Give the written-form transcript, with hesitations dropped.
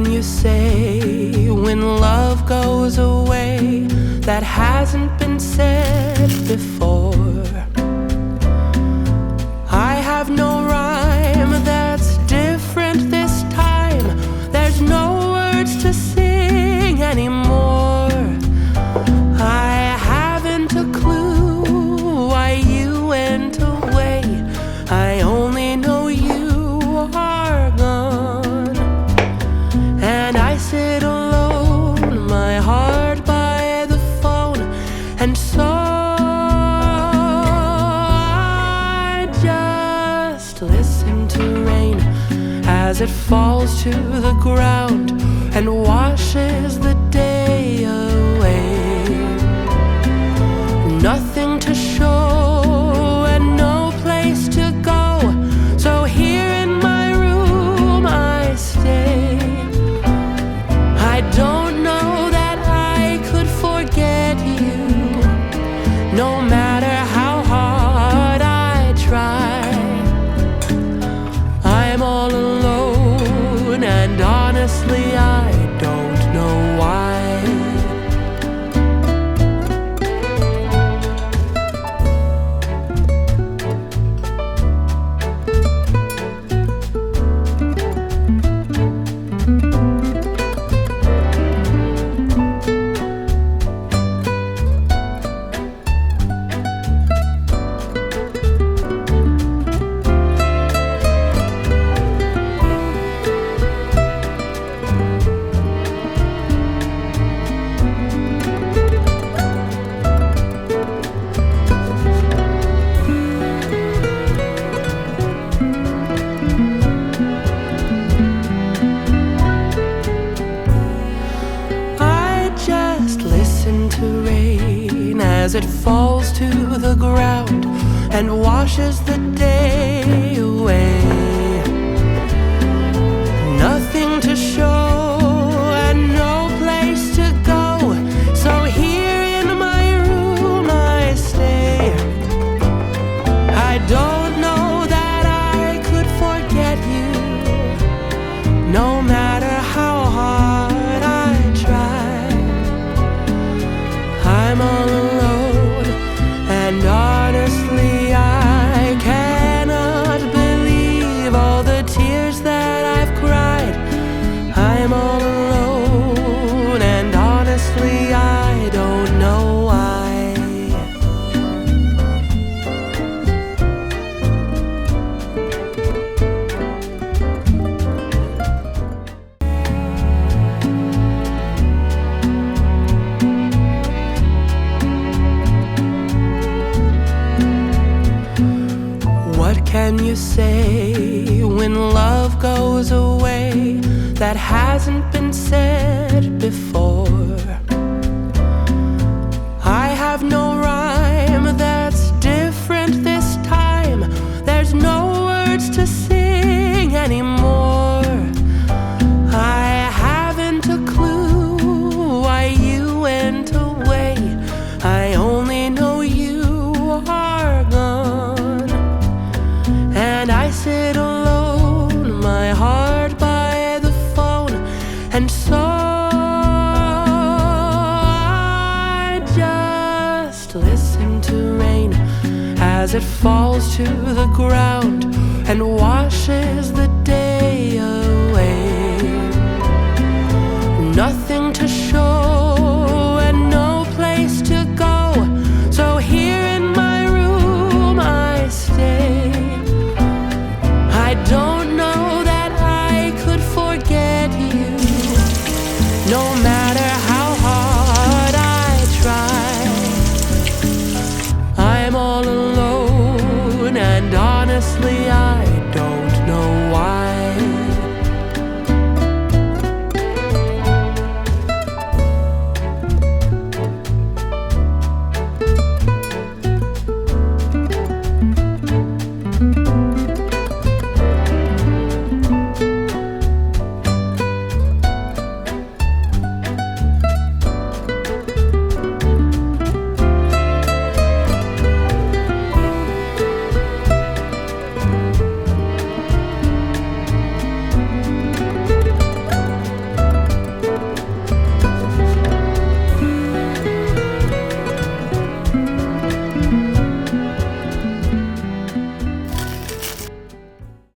can you say when love goes away that hasn't been said before? I have no rhyme that's different this time. There's no words to sing anymore. I haven't a clue why you went away. I only know you are gone. And I sit alone, my heart by the phone, and so I just listen to rain as it falls to the ground and washes the day away. Nothing to show and no place to go, so here in my room I stay. I don't know that I could forget you, no matter how hard I try. I'm all alone, and honestly I don't know why. To rain as it falls to the ground and washes the day away. Nothing to show and no place to go, so here in my room I stay. I don't know that I could forget you, no matter how hard I try. I'm all alone, and honestly I cannot believe all the tears that I've cried. I'm all alone, and honestly I don't know why. What can you say when love goes away that hasn't been said before? I have no rhyme that's different this time. There's no words to sing anymore. I haven't a clue why you went away. I only know you are gone. And I sit alone, my heart by the phone, and so I just listen to rain as it falls to the ground and washes the day away.